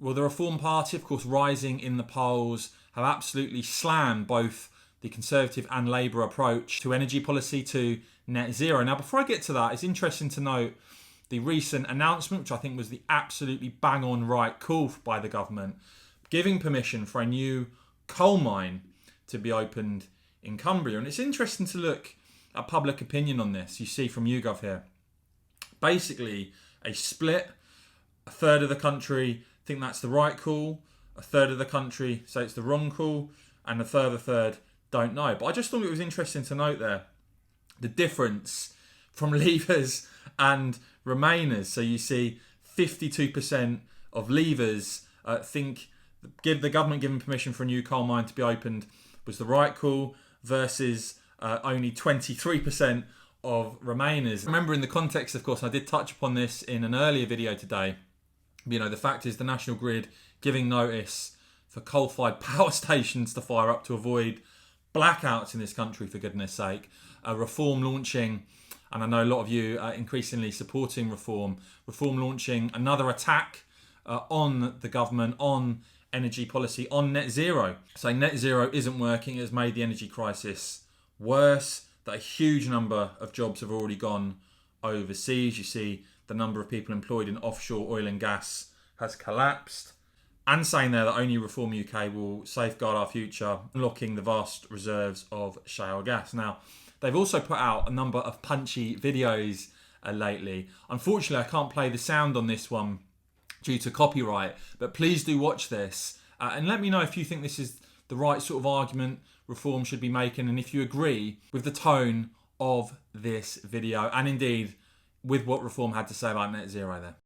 Well, the Reform Party, of course, rising in the polls, have absolutely slammed both the Conservative and Labour approach to energy policy, to net zero. Now, before I get to that, it's interesting to note the recent announcement, which I think was the absolutely bang on right call by the government, giving permission for a new coal mine to be opened in Cumbria. And it's interesting to look at public opinion on this. You see from YouGov here, basically a split. A third of the country think that's the right call, a third of the country say it's the wrong call, and a third don't know. But I just thought it was interesting to note there the difference from Leavers and Remainers. So you see 52% of Leavers think the government giving permission for a new coal mine to be opened was the right call, versus only 23% of Remainers. Remember, in the context, of course, I did touch upon this in an earlier video today. The fact is the National Grid giving notice for coal-fired power stations to fire up to avoid blackouts in this country, for goodness sake. Reform launching, and I know a lot of you are increasingly supporting Reform launching another attack on the government, on energy policy, on net zero. Saying net zero isn't working, it has made the energy crisis worse, that a huge number of jobs have already gone overseas. You see the number of people employed in offshore oil and gas has collapsed. And saying there that only Reform UK will safeguard our future, unlocking the vast reserves of shale gas. Now, they've also put out a number of punchy videos lately. Unfortunately, I can't play the sound on this one due to copyright, but please do watch this and let me know if you think this is the right sort of argument Reform should be making, and if you agree with the tone of this video, and indeed with what Reform had to say about net zero there.